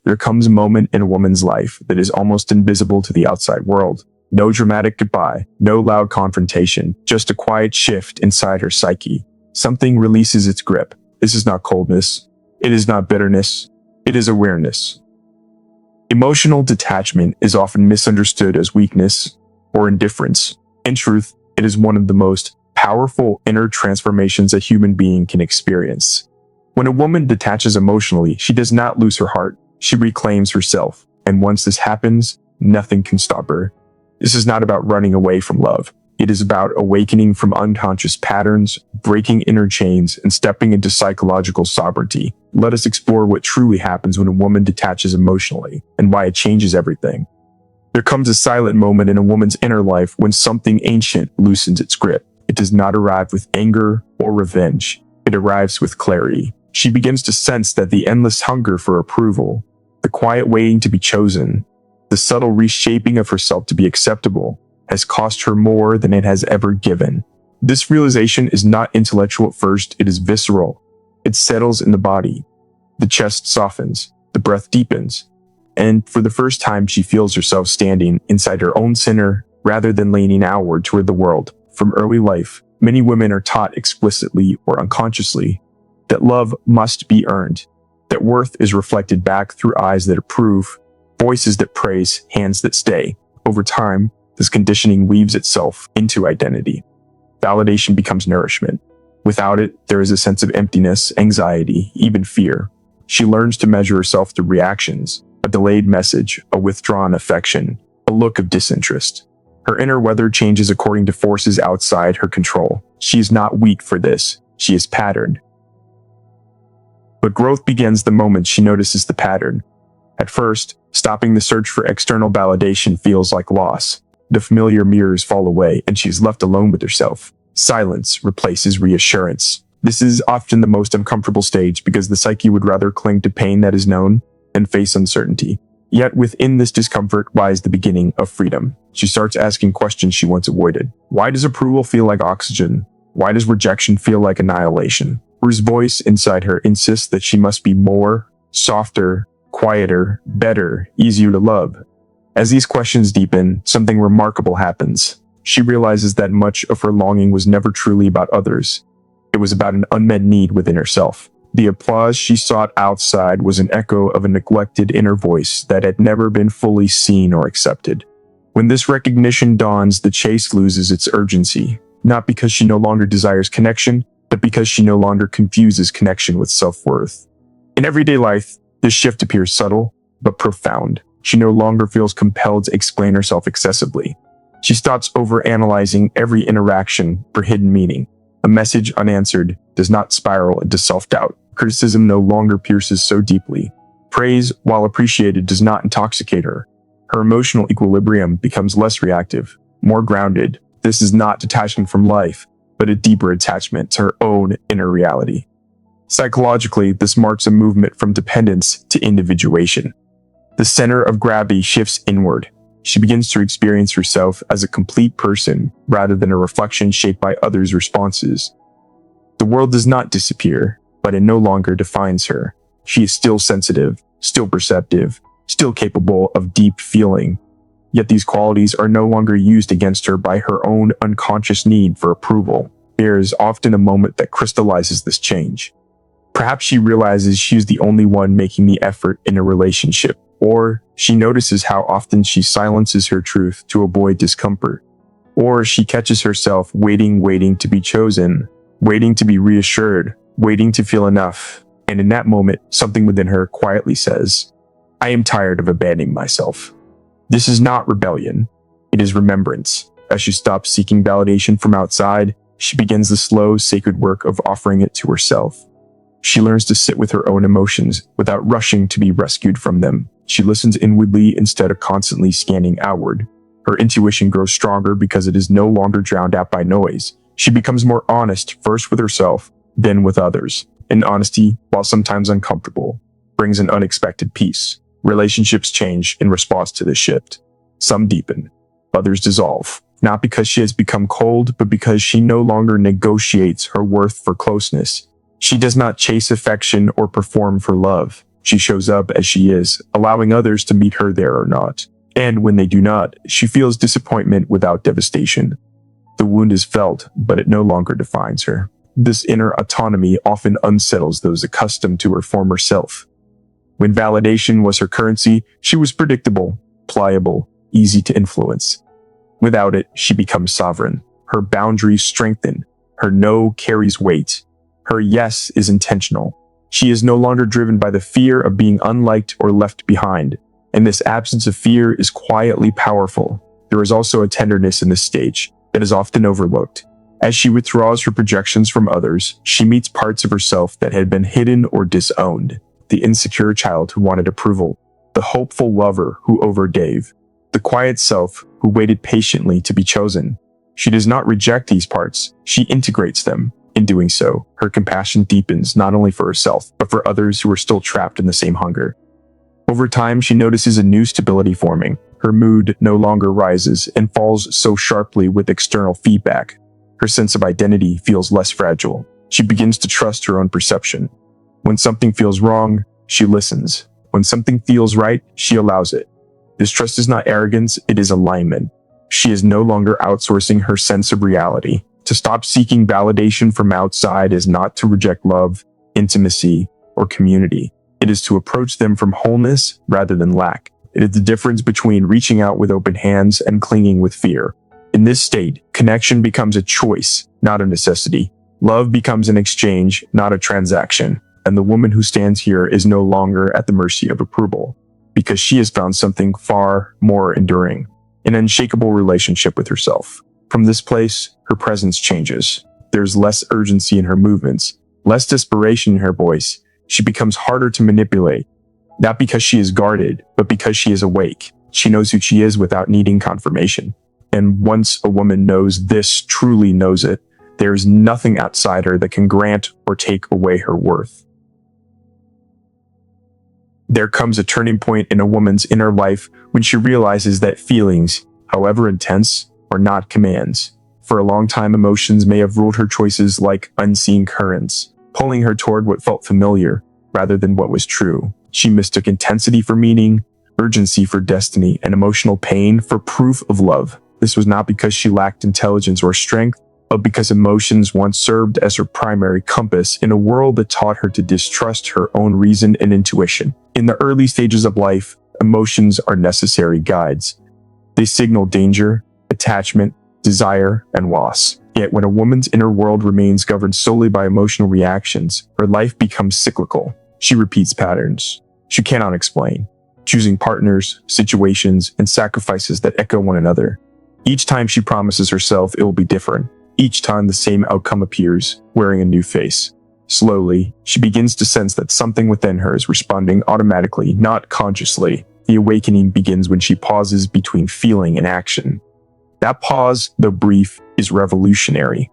there comes a moment in a woman's life that is almost invisible to the outside world. No dramatic goodbye, no loud confrontation, just a quiet shift inside her psyche. Something releases its grip. This is not coldness. It is not bitterness. It is awareness. Emotional detachment is often misunderstood as weakness or indifference. In truth, it is one of the most powerful inner transformations a human being can experience. When a woman detaches emotionally, she does not lose her heart. She reclaims herself. And once this happens, nothing can stop her. This is not about running away from love. It is about awakening from unconscious patterns, breaking inner chains, and stepping into psychological sovereignty. Let us explore what truly happens when a woman detaches emotionally, and why it changes everything. There comes a silent moment in a woman's inner life when something ancient loosens its grip. It does not arrive with anger or revenge. It arrives with clarity. She begins to sense that the endless hunger for approval, the quiet waiting to be chosen, the subtle reshaping of herself to be acceptable, has cost her more than it has ever given. This realization is not intellectual at first, it is visceral. It settles in the body. The chest softens, the breath deepens, and for the first time she feels herself standing inside her own center rather than leaning outward toward the world. From early life, many women are taught explicitly or unconsciously that love must be earned, that worth is reflected back through eyes that approve, voices that praise, hands that stay. Over time, this conditioning weaves itself into identity. Validation becomes nourishment. Without it, there is a sense of emptiness, anxiety, even fear. She learns to measure herself through reactions, a delayed message, a withdrawn affection, a look of disinterest. Her inner weather changes according to forces outside her control. She is not weak for this. She is patterned. But growth begins the moment she notices the pattern. At first, stopping the search for external validation feels like loss. The familiar mirrors fall away, and she is left alone with herself. Silence replaces reassurance. This is often the most uncomfortable stage because the psyche would rather cling to pain that is known than face uncertainty. Yet within this discomfort lies the beginning of freedom. She starts asking questions she once avoided. Why does approval feel like oxygen? Why does rejection feel like annihilation? Whose voice inside her insists that she must be more, softer, quieter, better, easier to love? As these questions deepen, something remarkable happens. She realizes that much of her longing was never truly about others. It was about an unmet need within herself. The applause she sought outside was an echo of a neglected inner voice that had never been fully seen or accepted. When this recognition dawns, the chase loses its urgency, not because she no longer desires connection, but because she no longer confuses connection with self-worth. In everyday life, this shift appears subtle, but profound. She no longer feels compelled to explain herself excessively. She stops overanalyzing every interaction for hidden meaning. A message unanswered does not spiral into self-doubt. Criticism no longer pierces so deeply. Praise, while appreciated, does not intoxicate her. Her emotional equilibrium becomes less reactive, more grounded. This is not detachment from life, but a deeper attachment to her own inner reality. Psychologically, this marks a movement from dependence to individuation. The center of gravity shifts inward. She begins to experience herself as a complete person rather than a reflection shaped by others' responses. The world does not disappear, but it no longer defines her. She is still sensitive, still perceptive, still capable of deep feeling. Yet these qualities are no longer used against her by her own unconscious need for approval. There is often a moment that crystallizes this change. Perhaps she realizes she is the only one making the effort in a relationship, or she notices how often she silences her truth to avoid discomfort, or she catches herself waiting to be chosen, waiting to be reassured, waiting to feel enough. And in that moment, something within her quietly says, I am tired of abandoning myself. This is not rebellion. It is remembrance. As she stops seeking validation from outside, she begins the slow, sacred work of offering it to herself. She learns to sit with her own emotions without rushing to be rescued from them. She listens inwardly instead of constantly scanning outward. Her intuition grows stronger because it is no longer drowned out by noise. She becomes more honest, first with herself, then with others. And honesty, while sometimes uncomfortable, brings an unexpected peace. Relationships change in response to this shift. Some deepen, others dissolve. Not because she has become cold, but because she no longer negotiates her worth for closeness. She does not chase affection or perform for love. She shows up as she is, allowing others to meet her there or not. And when they do not, she feels disappointment without devastation. The wound is felt, but it no longer defines her. This inner autonomy often unsettles those accustomed to her former self. When validation was her currency, she was predictable, pliable, easy to influence. Without it, she becomes sovereign. Her boundaries strengthen. Her no carries weight. Her yes is intentional. She is no longer driven by the fear of being unliked or left behind. And this absence of fear is quietly powerful. There is also a tenderness in this stage that is often overlooked. As she withdraws her projections from others, she meets parts of herself that had been hidden or disowned. The insecure child who wanted approval, the hopeful lover who overgave, the quiet self who waited patiently to be chosen. She does not reject these parts, she integrates them. In doing so, her compassion deepens not only for herself, but for others who are still trapped in the same hunger. Over time, she notices a new stability forming. Her mood no longer rises and falls so sharply with external feedback. Her sense of identity feels less fragile. She begins to trust her own perception. When something feels wrong, she listens. When something feels right, she allows it. This trust is not arrogance, it is alignment. She is no longer outsourcing her sense of reality. To stop seeking validation from outside is not to reject love, intimacy, or community. It is to approach them from wholeness rather than lack. It is the difference between reaching out with open hands and clinging with fear. In this state, connection becomes a choice, not a necessity. Love becomes an exchange, not a transaction. And the woman who stands here is no longer at the mercy of approval, because she has found something far more enduring, an unshakable relationship with herself. From this place, her presence changes. There's less urgency in her movements, less desperation in her voice. She becomes harder to manipulate, not because she is guarded, but because she is awake. She knows who she is without needing confirmation. And once a woman knows this, truly knows it, there is nothing outside her that can grant or take away her worth. There comes a turning point in a woman's inner life when she realizes that feelings, however intense, are not commands. For a long time, emotions may have ruled her choices like unseen currents, pulling her toward what felt familiar rather than what was true. She mistook intensity for meaning, urgency for destiny, and emotional pain for proof of love. This was not because she lacked intelligence or strength, but because emotions once served as her primary compass in a world that taught her to distrust her own reason and intuition. In the early stages of life, emotions are necessary guides. They signal danger, attachment, desire, and loss. Yet when a woman's inner world remains governed solely by emotional reactions, her life becomes cyclical. She repeats patterns she cannot explain, choosing partners, situations, and sacrifices that echo one another. Each time she promises herself it will be different. Each time the same outcome appears, wearing a new face. Slowly, she begins to sense that something within her is responding automatically, not consciously. The awakening begins when she pauses between feeling and action. That pause, though brief, is revolutionary.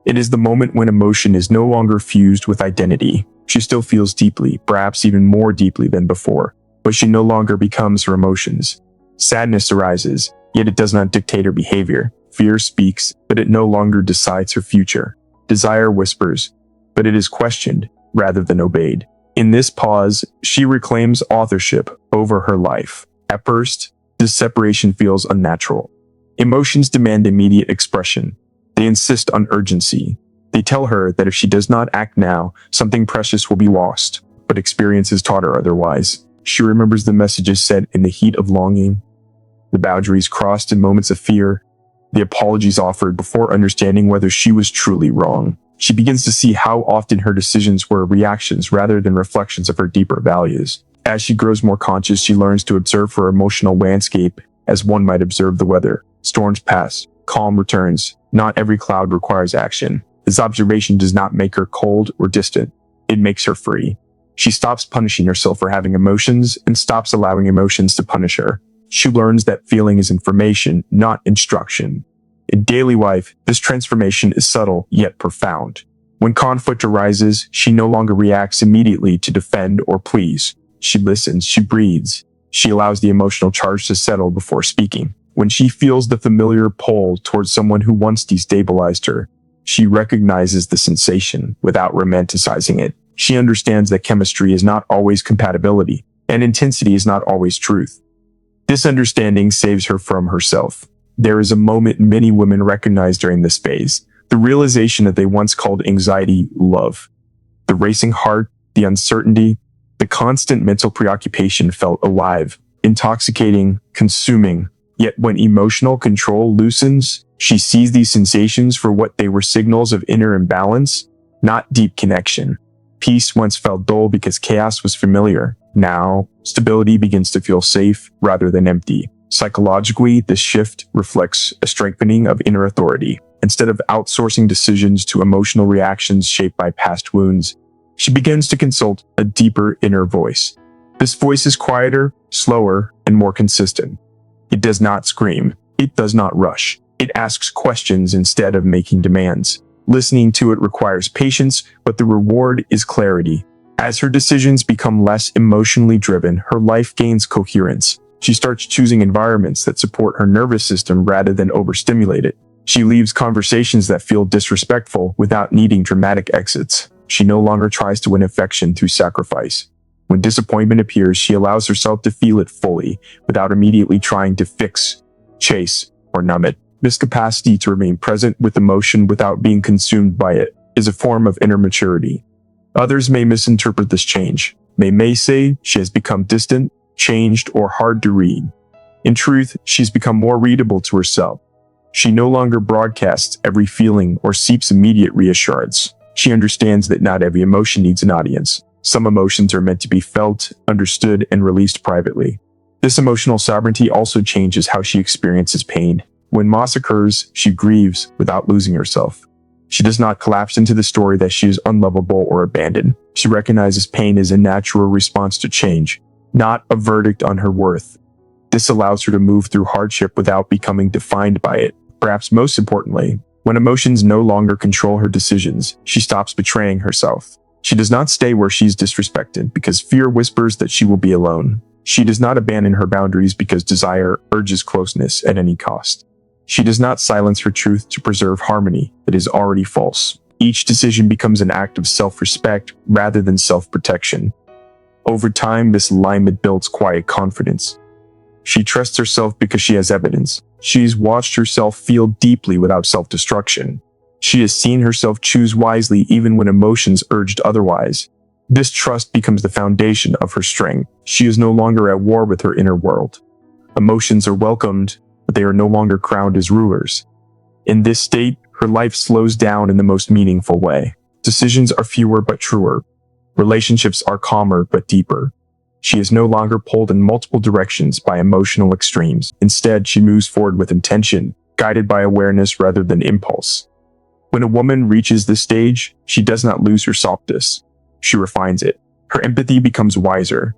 It is the moment when emotion is no longer fused with identity. She still feels deeply, perhaps even more deeply than before, but she no longer becomes her emotions. Sadness arises, yet it does not dictate her behavior. Fear speaks, but it no longer decides her future. Desire whispers, but it is questioned rather than obeyed. In this pause, she reclaims authorship over her life. At first, this separation feels unnatural. Emotions demand immediate expression. They insist on urgency. They tell her that if she does not act now, something precious will be lost. But experience has taught her otherwise. She remembers the messages said in the heat of longing, the boundaries crossed in moments of fear, the apologies offered before understanding whether she was truly wrong. She begins to see how often her decisions were reactions rather than reflections of her deeper values. As she grows more conscious, she learns to observe her emotional landscape as one might observe the weather. Storms pass, calm returns. Not every cloud requires action. This observation does not make her cold or distant. It makes her free. She stops punishing herself for having emotions and stops allowing emotions to punish her. She learns that feeling is information, not instruction. In daily life, this transformation is subtle yet profound. When conflict arises, she no longer reacts immediately to defend or please. She listens, she breathes. She allows the emotional charge to settle before speaking. When she feels the familiar pull towards someone who once destabilized her, she recognizes the sensation without romanticizing it. She understands that chemistry is not always compatibility, and intensity is not always truth. This understanding saves her from herself. There is a moment many women recognize during this phase, the realization that they once called anxiety love. The racing heart, the uncertainty, the constant mental preoccupation felt alive, intoxicating, consuming. Yet when emotional control loosens, she sees these sensations for what they were: signals of inner imbalance, not deep connection. Peace once felt dull because chaos was familiar. Now, stability begins to feel safe rather than empty. Psychologically, this shift reflects a strengthening of inner authority. Instead of outsourcing decisions to emotional reactions shaped by past wounds, she begins to consult a deeper inner voice. This voice is quieter, slower, and more consistent. It does not scream. It does not rush. It asks questions instead of making demands. Listening to it requires patience, but the reward is clarity. As her decisions become less emotionally driven, her life gains coherence. She starts choosing environments that support her nervous system rather than overstimulate it. She leaves conversations that feel disrespectful without needing dramatic exits. She no longer tries to win affection through sacrifice. When disappointment appears, she allows herself to feel it fully, without immediately trying to fix, chase, or numb it. This capacity to remain present with emotion without being consumed by it is a form of inner maturity. Others may misinterpret this change. They may say she has become distant, changed, or hard to read. In truth, she's become more readable to herself. She no longer broadcasts every feeling or seeks immediate reassurance. She understands that not every emotion needs an audience. Some emotions are meant to be felt, understood, and released privately. This emotional sovereignty also changes how she experiences pain. When loss occurs, she grieves without losing herself. She does not collapse into the story that she is unlovable or abandoned. She recognizes pain as a natural response to change, not a verdict on her worth. This allows her to move through hardship without becoming defined by it. Perhaps most importantly, when emotions no longer control her decisions, she stops betraying herself. She does not stay where she's disrespected because fear whispers that she will be alone. She does not abandon her boundaries because desire urges closeness at any cost. She does not silence her truth to preserve harmony that is already false. Each decision becomes an act of self-respect rather than self-protection. Over time, this alignment builds quiet confidence. She trusts herself because she has evidence. She's watched herself feel deeply without self-destruction. She has seen herself choose wisely even when emotions urged otherwise. This trust becomes the foundation of her strength. She is no longer at war with her inner world. Emotions are welcomed, but they are no longer crowned as rulers. In this state, her life slows down in the most meaningful way. Decisions are fewer but truer. Relationships are calmer but deeper. She is no longer pulled in multiple directions by emotional extremes. Instead, she moves forward with intention, guided by awareness rather than impulse. When a woman reaches this stage, she does not lose her softness. She refines it. Her empathy becomes wiser.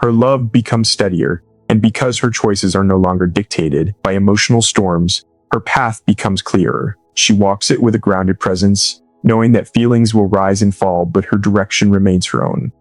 Her love becomes steadier. And because her choices are no longer dictated by emotional storms, her path becomes clearer. She walks it with a grounded presence, knowing that feelings will rise and fall, but her direction remains her own.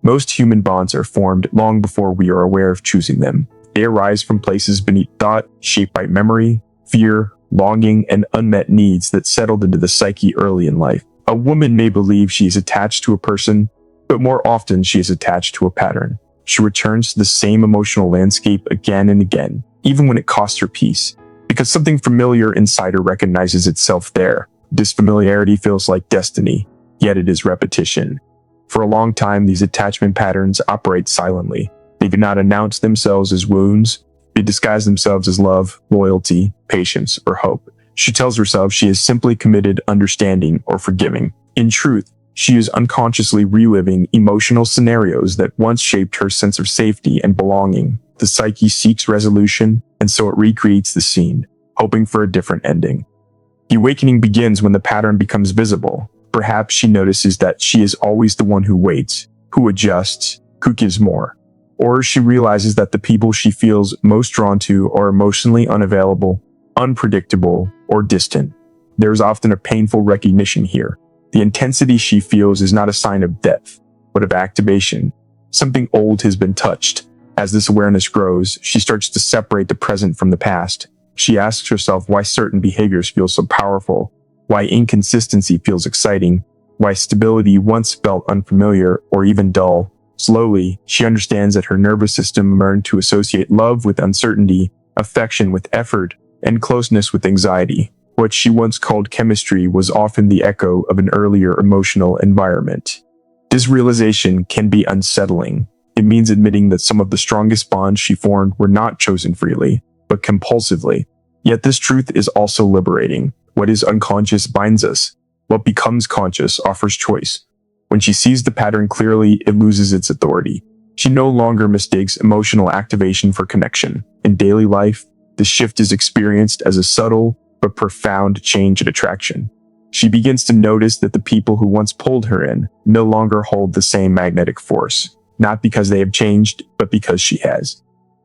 Most human bonds are formed long before we are aware of choosing them. They arise from places beneath thought, shaped by memory, fear, longing, and unmet needs that settled into the psyche early in life. A woman may believe she is attached to a person, but more often she is attached to a pattern. She returns to the same emotional landscape again and again, even when it costs her peace, because something familiar inside her recognizes itself there. This familiarity feels like destiny, yet it is repetition. For a long time, these attachment patterns operate silently. They do not announce themselves as wounds. They disguise themselves as love, loyalty, patience, or hope. She tells herself she is simply committed, understanding, or forgiving. In truth, she is unconsciously reliving emotional scenarios that once shaped her sense of safety and belonging. The psyche seeks resolution, and so it recreates the scene, hoping for a different ending. The awakening begins when the pattern becomes visible. Perhaps she notices that she is always the one who waits, who adjusts, who gives more. Or she realizes that the people she feels most drawn to are emotionally unavailable, unpredictable, or distant. There is often a painful recognition here. The intensity she feels is not a sign of depth, but of activation. Something old has been touched. As this awareness grows, she starts to separate the present from the past. She asks herself why certain behaviors feel so powerful, why inconsistency feels exciting, why stability once felt unfamiliar or even dull. Slowly, she understands that her nervous system learned to associate love with uncertainty, affection with effort, and closeness with anxiety. What she once called chemistry was often the echo of an earlier emotional environment. This realization can be unsettling. It means admitting that some of the strongest bonds she formed were not chosen freely, but compulsively. Yet this truth is also liberating. What is unconscious binds us. What becomes conscious offers choice. When she sees the pattern clearly, it loses its authority. She no longer mistakes emotional activation for connection. In daily life, this shift is experienced as a subtle but profound change in attraction. She begins to notice that the people who once pulled her in no longer hold the same magnetic force, not because they have changed, but because she has.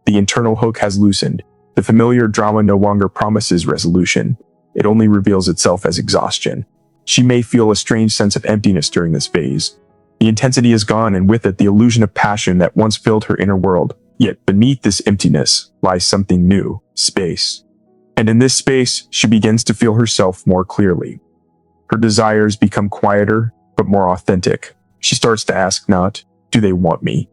The internal hook has loosened. The familiar drama no longer promises resolution. It only reveals itself as exhaustion. She may feel a strange sense of emptiness during this phase. The intensity is gone, and with it the illusion of passion that once filled her inner world. Yet beneath this emptiness lies something new, space. And in this space, she begins to feel herself more clearly. Her desires become quieter, but more authentic. She starts to ask not, do they want me?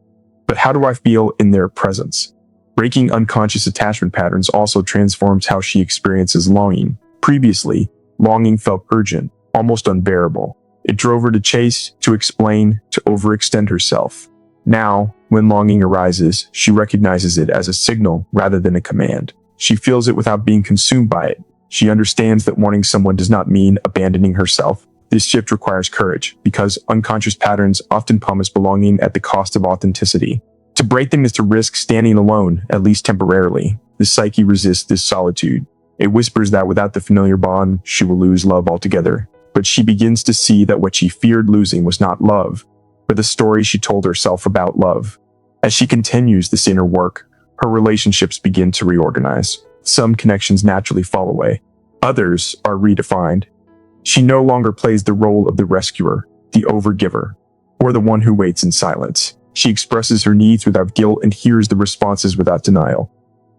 But how do I feel in their presence? Breaking unconscious attachment patterns also transforms how she experiences longing. Previously, longing felt urgent, almost unbearable. It drove her to chase, to explain, to overextend herself. Now, when longing arises, she recognizes it as a signal rather than a command. She feels it without being consumed by it. She understands that wanting someone does not mean abandoning herself. This shift requires courage, because unconscious patterns often promise belonging at the cost of authenticity. To break them is to risk standing alone, at least temporarily. The psyche resists this solitude. It whispers that without the familiar bond, she will lose love altogether. But she begins to see that what she feared losing was not love, but the story she told herself about love. As she continues this inner work, her relationships begin to reorganize. Some connections naturally fall away. Others are redefined. She no longer plays the role of the rescuer, the overgiver, or the one who waits in silence. She expresses her needs without guilt and hears the responses without denial.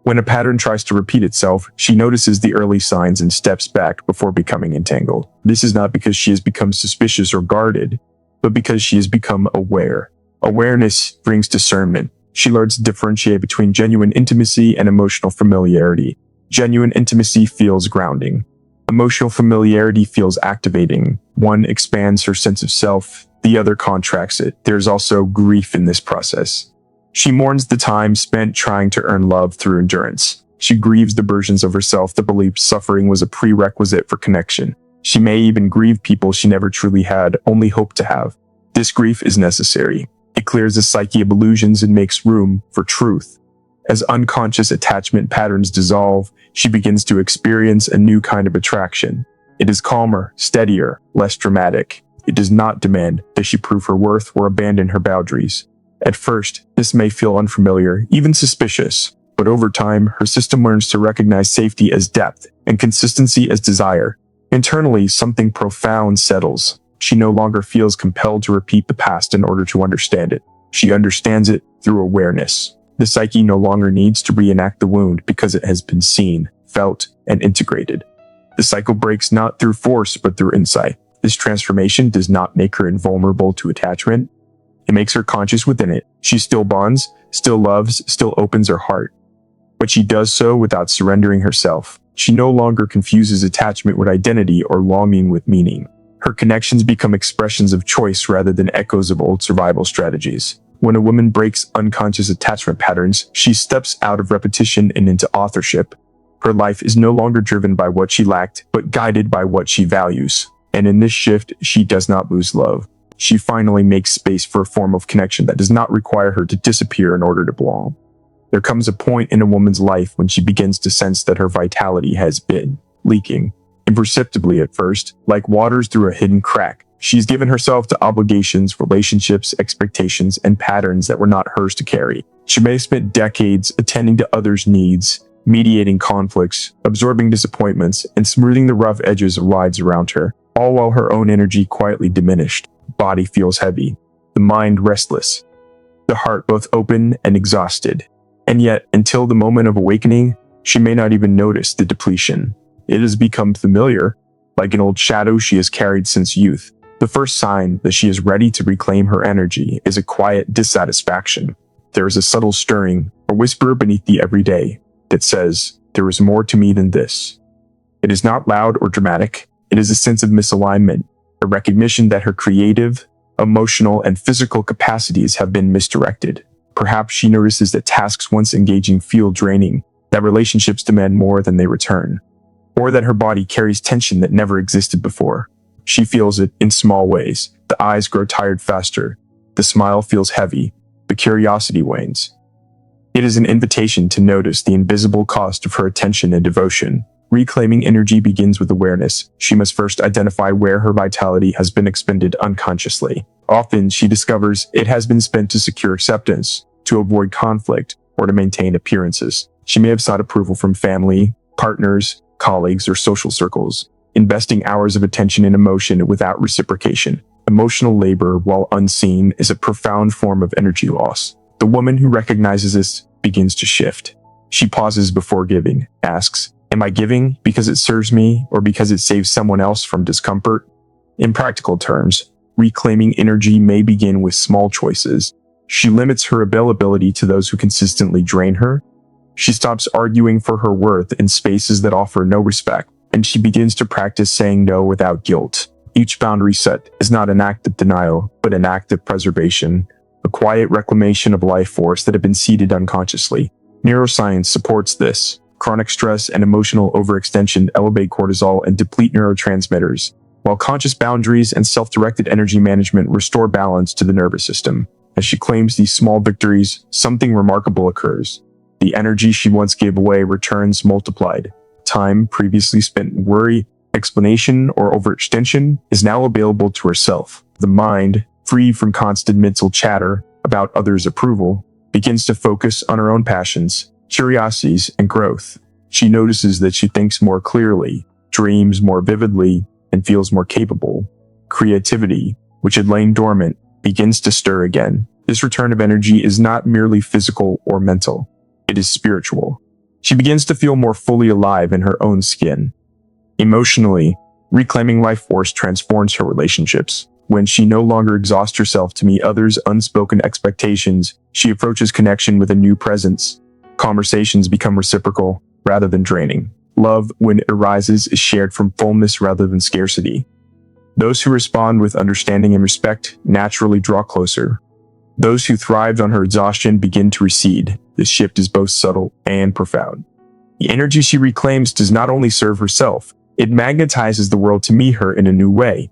When a pattern tries to repeat itself, she notices the early signs and steps back before becoming entangled. This is not because she has become suspicious or guarded, but because she has become aware. Awareness brings discernment. She learns to differentiate between genuine intimacy and emotional familiarity. Genuine intimacy feels grounding. Emotional familiarity feels activating. One expands her sense of self, the other contracts it. There's also grief in this process. She mourns the time spent trying to earn love through endurance. She grieves the versions of herself that believed suffering was a prerequisite for connection. She may even grieve people she never truly had, only hoped to have. This grief is necessary. It clears the psyche of illusions and makes room for truth. As unconscious attachment patterns dissolve, she begins to experience a new kind of attraction. It is calmer, steadier, less dramatic. It does not demand that she prove her worth or abandon her boundaries. At first, this may feel unfamiliar, even suspicious, but over time, her system learns to recognize safety as depth and consistency as desire. Internally, something profound settles. She no longer feels compelled to repeat the past in order to understand it. She understands it through awareness. The psyche no longer needs to reenact the wound because it has been seen, felt, and integrated. The cycle breaks not through force, but through insight. This transformation does not make her invulnerable to attachment. It makes her conscious within it. She still bonds, still loves, still opens her heart. But she does so without surrendering herself. She no longer confuses attachment with identity or longing with meaning. Her connections become expressions of choice rather than echoes of old survival strategies. When a woman breaks unconscious attachment patterns, she steps out of repetition and into authorship. Her life is no longer driven by what she lacked, but guided by what she values. And in this shift, she does not lose love. She finally makes space for a form of connection that does not require her to disappear in order to belong. There comes a point in a woman's life when she begins to sense that her vitality has been leaking. Imperceptibly at first, like waters through a hidden crack. She's given herself to obligations, relationships, expectations, and patterns that were not hers to carry. She may have spent decades attending to others' needs, mediating conflicts, absorbing disappointments, and smoothing the rough edges of lives around her, all while her own energy quietly diminished. The body feels heavy, the mind restless, the heart both open and exhausted. And yet, until the moment of awakening, she may not even notice the depletion. It has become familiar, like an old shadow she has carried since youth. The first sign that she is ready to reclaim her energy is a quiet dissatisfaction. There is a subtle stirring, a whisper beneath the everyday that says, "There is more to me than this." It is not loud or dramatic. It is a sense of misalignment, a recognition that her creative, emotional, and physical capacities have been misdirected. Perhaps she notices that tasks once engaging feel draining, that relationships demand more than they return, or that her body carries tension that never existed before. She feels it in small ways. The eyes grow tired faster. The smile feels heavy. The curiosity wanes. It is an invitation to notice the invisible cost of her attention and devotion. Reclaiming energy begins with awareness. She must first identify where her vitality has been expended unconsciously. Often, she discovers it has been spent to secure acceptance, to avoid conflict, or to maintain appearances. She may have sought approval from family, partners, colleagues, or social circles, investing hours of attention and emotion without reciprocation. Emotional labor, while unseen, is a profound form of energy loss. The woman who recognizes this begins to shift. She pauses before giving, asks, "Am I giving because it serves me or because it saves someone else from discomfort?" In practical terms, reclaiming energy may begin with small choices. She limits her availability to those who consistently drain her. She stops arguing for her worth in spaces that offer no respect, and she begins to practice saying no without guilt. Each boundary set is not an act of denial, but an act of preservation, a quiet reclamation of life force that had been seeded unconsciously. Neuroscience supports this. Chronic stress and emotional overextension elevate cortisol and deplete neurotransmitters, while conscious boundaries and self-directed energy management restore balance to the nervous system. As she claims these small victories, something remarkable occurs. The energy she once gave away returns multiplied. Time previously spent in worry, explanation, or overextension is now available to herself. The mind, free from constant mental chatter about others' approval, begins to focus on her own passions, curiosities, and growth. She notices that she thinks more clearly, dreams more vividly, and feels more capable. Creativity, which had lain dormant, begins to stir again. This return of energy is not merely physical or mental. It is spiritual. She begins to feel more fully alive in her own skin. Emotionally, reclaiming life force transforms her relationships. When she no longer exhausts herself to meet others' unspoken expectations, she approaches connection with a new presence. Conversations become reciprocal rather than draining. Love, when it arises, is shared from fullness rather than scarcity. Those who respond with understanding and respect naturally draw closer. Those who thrived on her exhaustion begin to recede. This shift is both subtle and profound. The energy she reclaims does not only serve herself, it magnetizes the world to meet her in a new way.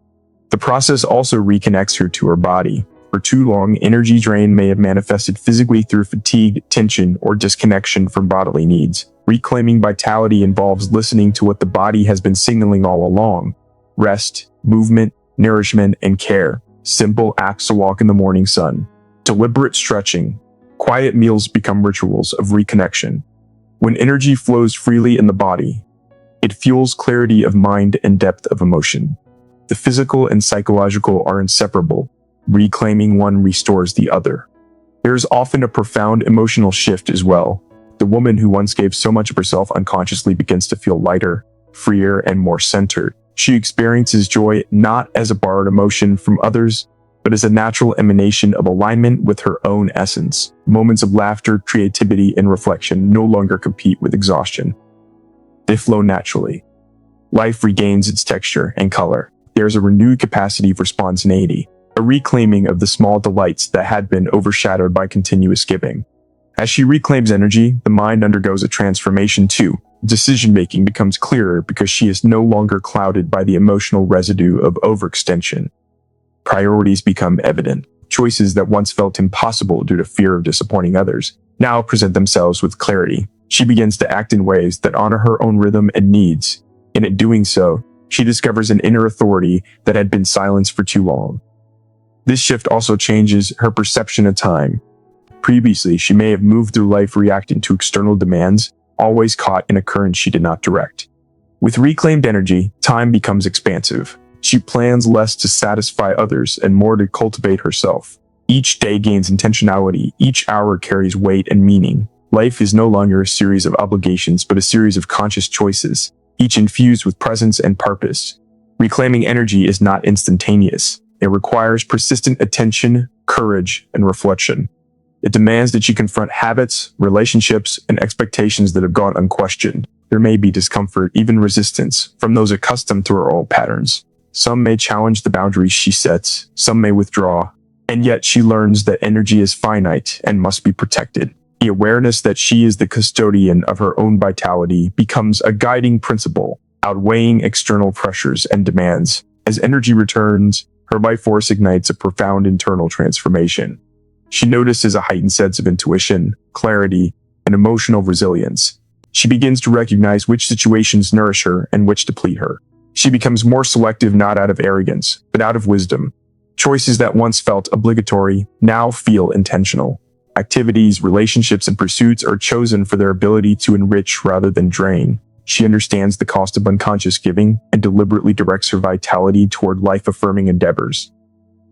The process also reconnects her to her body. For too long, energy drain may have manifested physically through fatigue, tension, or disconnection from bodily needs. Reclaiming vitality involves listening to what the body has been signaling all along: rest, movement, nourishment, and care. Simple acts to walk in the morning sun, deliberate stretching, quiet meals become rituals of reconnection. When energy flows freely in the body, it fuels clarity of mind and depth of emotion. The physical and psychological are inseparable. Reclaiming one restores the other. There is often a profound emotional shift as well. The woman who once gave so much of herself unconsciously begins to feel lighter, freer, and more centered. She experiences joy not as a borrowed emotion from others, but as a natural emanation of alignment with her own essence. Moments of laughter, creativity, and reflection no longer compete with exhaustion. They flow naturally. Life regains its texture and color. There is a renewed capacity for spontaneity, a reclaiming of the small delights that had been overshadowed by continuous giving. As she reclaims energy, the mind undergoes a transformation too. Decision-making becomes clearer because she is no longer clouded by the emotional residue of overextension. Priorities become evident. Choices that once felt impossible due to fear of disappointing others now present themselves with clarity. She begins to act in ways that honor her own rhythm and needs. In doing so, she discovers an inner authority that had been silenced for too long. This shift also changes her perception of time. Previously, she may have moved through life reacting to external demands, always caught in a current she did not direct. With reclaimed energy, time becomes expansive. She plans less to satisfy others and more to cultivate herself. Each day gains intentionality, each hour carries weight and meaning. Life is no longer a series of obligations, but a series of conscious choices, each infused with presence and purpose. Reclaiming energy is not instantaneous. It requires persistent attention, courage, and reflection. It demands that you confront habits, relationships, and expectations that have gone unquestioned. There may be discomfort, even resistance, from those accustomed to her old patterns. Some may challenge the boundaries she sets, some may withdraw, and yet she learns that energy is finite and must be protected. The awareness that she is the custodian of her own vitality becomes a guiding principle, outweighing external pressures and demands. As energy returns, her life force ignites a profound internal transformation. She notices a heightened sense of intuition, clarity, and emotional resilience. She begins to recognize which situations nourish her and which deplete her. She becomes more selective not out of arrogance, but out of wisdom. Choices that once felt obligatory now feel intentional. Activities, relationships, and pursuits are chosen for their ability to enrich rather than drain. She understands the cost of unconscious giving and deliberately directs her vitality toward life-affirming endeavors.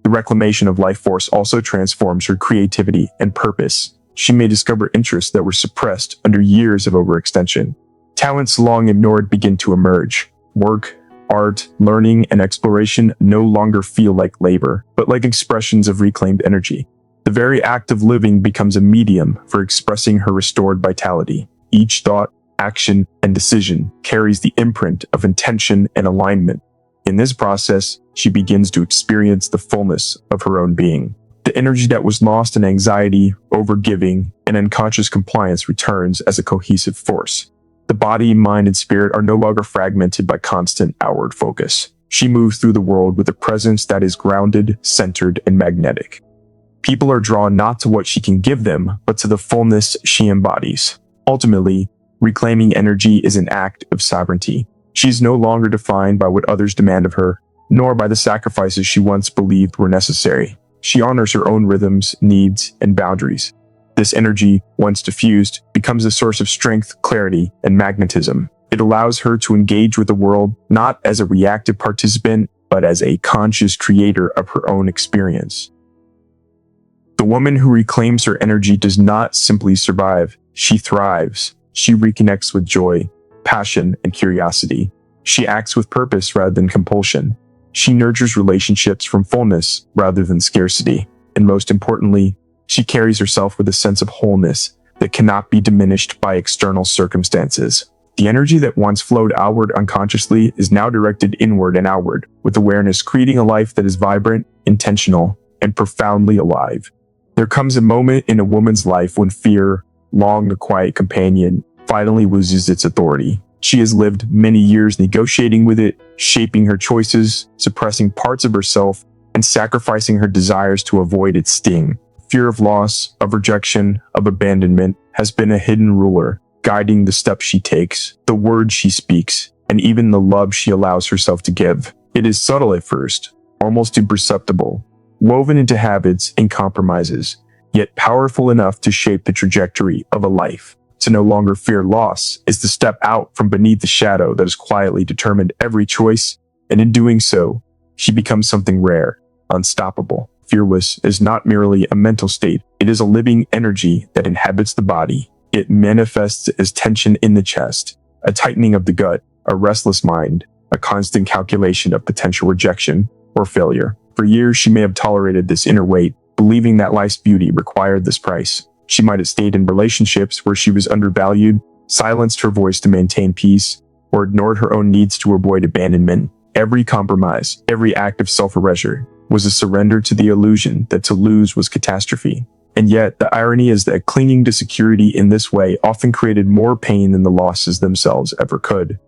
The reclamation of life force also transforms her creativity and purpose. She may discover interests that were suppressed under years of overextension. Talents long ignored begin to emerge. Work, art, learning, and exploration no longer feel like labor, but like expressions of reclaimed energy. The very act of living becomes a medium for expressing her restored vitality. Each thought, action, and decision carries the imprint of intention and alignment. In this process, she begins to experience the fullness of her own being. The energy that was lost in anxiety, overgiving, and unconscious compliance returns as a cohesive force. The body, mind, and spirit are no longer fragmented by constant outward focus. She moves through the world with a presence that is grounded, centered, and magnetic. People are drawn not to what she can give them, but to the fullness she embodies. Ultimately, reclaiming energy is an act of sovereignty. She is no longer defined by what others demand of her, nor by the sacrifices she once believed were necessary. She honors her own rhythms, needs, and boundaries. This energy, once diffused, becomes a source of strength, clarity, and magnetism. It allows her to engage with the world not as a reactive participant, but as a conscious creator of her own experience. The woman who reclaims her energy does not simply survive, she thrives. She reconnects with joy, passion, and curiosity. She acts with purpose rather than compulsion. She nurtures relationships from fullness rather than scarcity. And most importantly, she carries herself with a sense of wholeness that cannot be diminished by external circumstances. The energy that once flowed outward unconsciously is now directed inward and outward, with awareness creating a life that is vibrant, intentional, and profoundly alive. There comes a moment in a woman's life when fear, long a quiet companion, finally loses its authority. She has lived many years negotiating with it, shaping her choices, suppressing parts of herself, and sacrificing her desires to avoid its sting. Fear of loss, of rejection, of abandonment has been a hidden ruler, guiding the steps she takes, the words she speaks, and even the love she allows herself to give. It is subtle at first, almost imperceptible, woven into habits and compromises, yet powerful enough to shape the trajectory of a life. To no longer fear loss is to step out from beneath the shadow that has quietly determined every choice, and in doing so, she becomes something rare, unstoppable. Fearless is not merely a mental state, it is a living energy that inhabits the body. It manifests as tension in the chest, a tightening of the gut, a restless mind, a constant calculation of potential rejection or failure. For years, she may have tolerated this inner weight, believing that life's beauty required this price. She might have stayed in relationships where she was undervalued, silenced her voice to maintain peace, or ignored her own needs to avoid abandonment. Every compromise, every act of self-erasure was a surrender to the illusion that to lose was catastrophe. And yet, the irony is that clinging to security in this way often created more pain than the losses themselves ever could.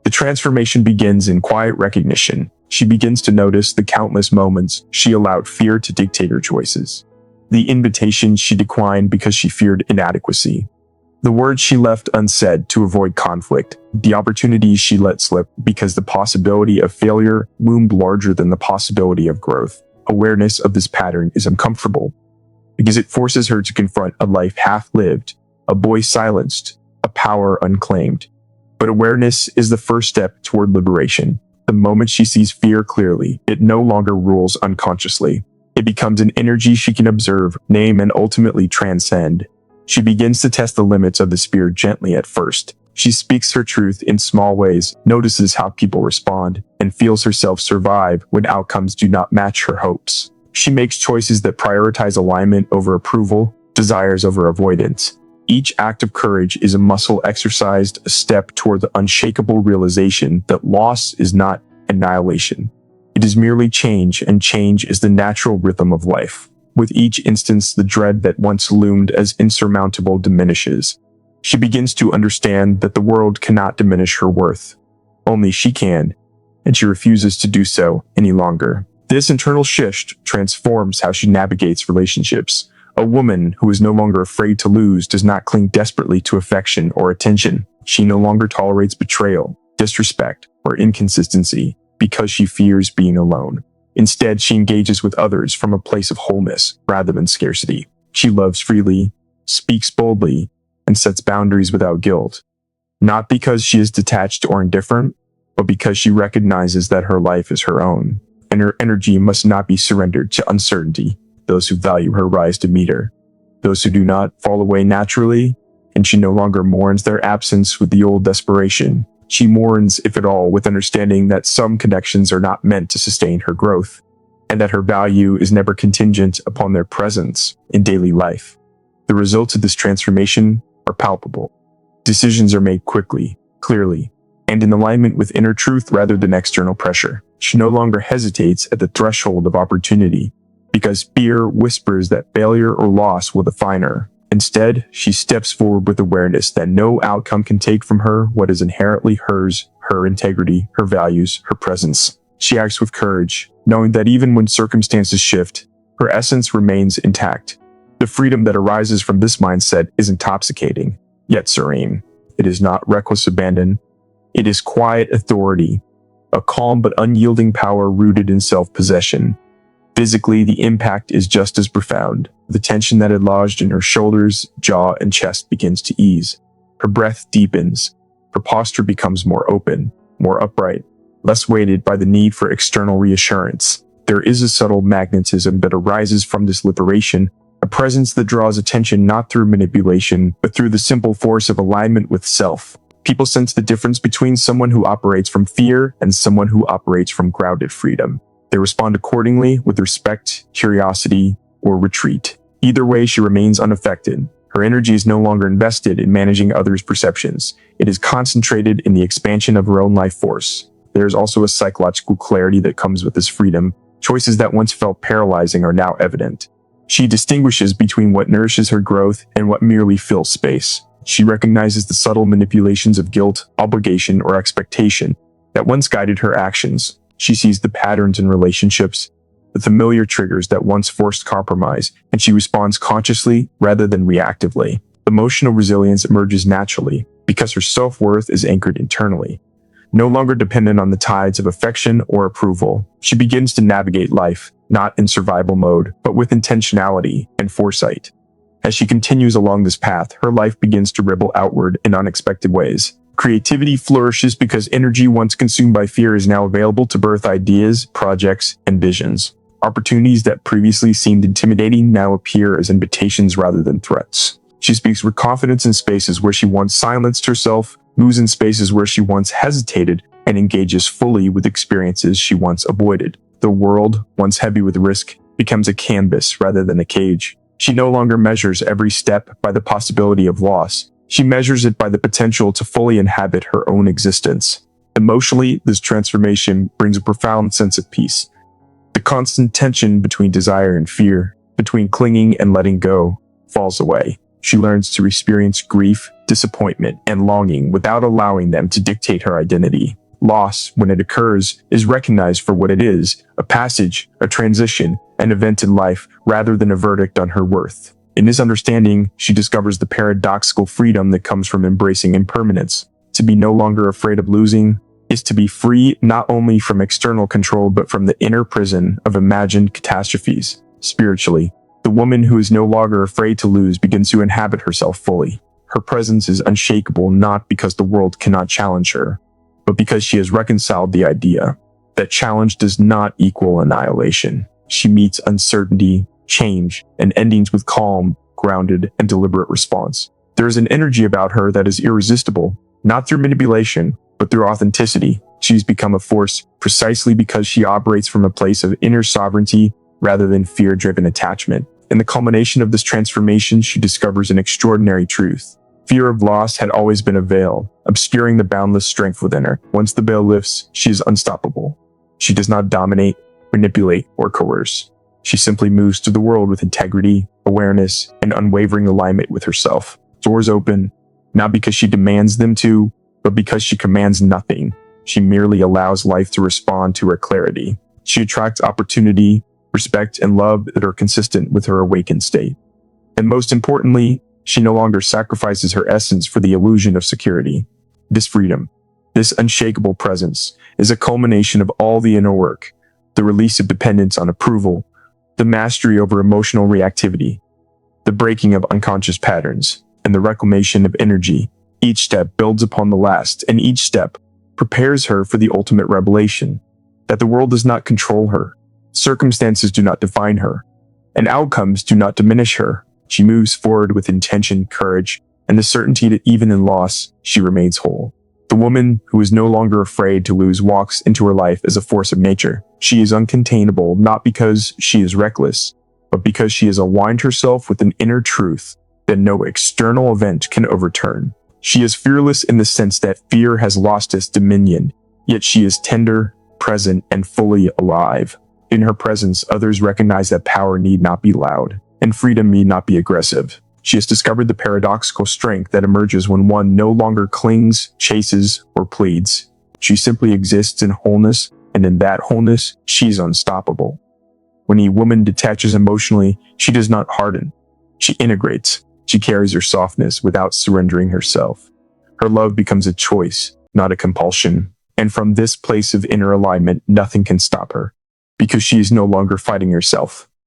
The transformation begins in quiet recognition. She begins to notice the countless moments she allowed fear to dictate her choices. The invitations she declined because she feared inadequacy. The words she left unsaid to avoid conflict. The opportunities she let slip because the possibility of failure loomed larger than the possibility of growth. Awareness of this pattern is uncomfortable because it forces her to confront a life half-lived, a voice silenced, a power unclaimed. But awareness is the first step toward liberation. The moment she sees fear clearly, it no longer rules unconsciously. It becomes an energy she can observe, name, and ultimately transcend. She begins to test the limits of the spirit gently at first, She speaks her truth in small ways, notices how people respond, and feels herself survive when outcomes do not match her hopes. She makes choices that prioritize alignment over approval, desires over avoidance. Each act of courage is a muscle exercised, a step toward the unshakable realization that loss is not annihilation. It is merely change, and change is the natural rhythm of life. With each instance, the dread that once loomed as insurmountable diminishes. She begins to understand that the world cannot diminish her worth. Only she can, and she refuses to do so any longer. This internal shift transforms how she navigates relationships. A woman who is no longer afraid to lose does not cling desperately to affection or attention. She no longer tolerates betrayal, disrespect, or inconsistency because she fears being alone. Instead, she engages with others from a place of wholeness rather than scarcity. She loves freely, speaks boldly, and sets boundaries without guilt. Not because she is detached or indifferent, but because she recognizes that her life is her own, and her energy must not be surrendered to uncertainty. Those who value her rise to meet her. Those who do not fall away naturally, and she no longer mourns their absence with the old desperation. She mourns, if at all, with understanding that some connections are not meant to sustain her growth, and that her value is never contingent upon their presence in daily life. The results of this transformation are palpable. Decisions are made quickly, clearly, and in alignment with inner truth rather than external pressure. She no longer hesitates at the threshold of opportunity, because fear whispers that failure or loss will define her. Instead, she steps forward with awareness that no outcome can take from her what is inherently hers, her integrity, her values, her presence. She acts with courage, knowing that even when circumstances shift, her essence remains intact. The freedom that arises from this mindset is intoxicating, yet serene. It is not reckless abandon. It is quiet authority, a calm but unyielding power rooted in self-possession. Physically, the impact is just as profound. The tension that had lodged in her shoulders, jaw, and chest begins to ease. Her breath deepens. Her posture becomes more open, more upright, less weighted by the need for external reassurance. There is a subtle magnetism that arises from this liberation, a presence that draws attention not through manipulation, but through the simple force of alignment with self. People sense the difference between someone who operates from fear and someone who operates from grounded freedom. They respond accordingly with respect, curiosity, or retreat. Either way, she remains unaffected. Her energy is no longer invested in managing others' perceptions. It is concentrated in the expansion of her own life force. There is also a psychological clarity that comes with this freedom. Choices that once felt paralyzing are now evident. She distinguishes between what nourishes her growth and what merely fills space. She recognizes the subtle manipulations of guilt, obligation, or expectation that once guided her actions. She sees the patterns in relationships, the familiar triggers that once forced compromise, and she responds consciously rather than reactively. Emotional resilience emerges naturally because her self-worth is anchored internally. No longer dependent on the tides of affection or approval, she begins to navigate life, not in survival mode, but with intentionality and foresight. As she continues along this path, her life begins to ripple outward in unexpected ways. Creativity flourishes because energy once consumed by fear is now available to birth ideas, projects, and visions. Opportunities that previously seemed intimidating now appear as invitations rather than threats. She speaks with confidence in spaces where she once silenced herself, moves in spaces where she once hesitated, and engages fully with experiences she once avoided. The world, once heavy with risk, becomes a canvas rather than a cage. She no longer measures every step by the possibility of loss. She measures it by the potential to fully inhabit her own existence. Emotionally, this transformation brings a profound sense of peace. The constant tension between desire and fear, between clinging and letting go, falls away. She learns to experience grief, disappointment, and longing without allowing them to dictate her identity. Loss, when it occurs, is recognized for what it is, a passage, a transition, an event in life, rather than a verdict on her worth. In this understanding, she discovers the paradoxical freedom that comes from embracing impermanence. To be no longer afraid of losing is to be free not only from external control but from the inner prison of imagined catastrophes. Spiritually, the woman who is no longer afraid to lose begins to inhabit herself fully. Her presence is unshakable not because the world cannot challenge her, but because she has reconciled the idea that challenge does not equal annihilation. She meets uncertainty, change, and endings with calm, grounded, and deliberate response. There is an energy about her that is irresistible, Not through manipulation, but through authenticity. She's become a force precisely because she operates from a place of inner sovereignty rather than fear-driven attachment. In the culmination of this transformation, she discovers an extraordinary truth. Fear of loss had always been a veil, obscuring the boundless strength within her. Once the veil lifts, she is unstoppable. She does not dominate, manipulate, or coerce. She simply moves through the world with integrity, awareness, and unwavering alignment with herself. Doors open, not because she demands them to, but because she commands nothing. She merely allows life to respond to her clarity. She attracts opportunity, respect, and love that are consistent with her awakened state. And most importantly, she no longer sacrifices her essence for the illusion of security. This freedom, this unshakable presence, is a culmination of all the inner work, the release of dependence on approval, the mastery over emotional reactivity, the breaking of unconscious patterns, and the reclamation of energy. Each step builds upon the last, and each step prepares her for the ultimate revelation, that the world does not control her, circumstances do not define her, and outcomes do not diminish her. She moves forward with intention, courage, and the certainty that even in loss, she remains whole. The woman who is no longer afraid to lose walks into her life as a force of nature. She is uncontainable not because she is reckless, but because she has aligned herself with an inner truth that no external event can overturn. She is fearless in the sense that fear has lost its dominion, yet she is tender, present, and fully alive. In her presence, others recognize that power need not be loud, and freedom need not be aggressive. She has discovered the paradoxical strength that emerges when one no longer clings, chases, or pleads. She simply exists in wholeness, and in that wholeness, she is unstoppable. When a woman detaches emotionally, she does not harden. She integrates. She carries her softness without surrendering herself. Her love becomes a choice, not a compulsion. And from this place of inner alignment, nothing can stop her, because she is no longer fighting herself.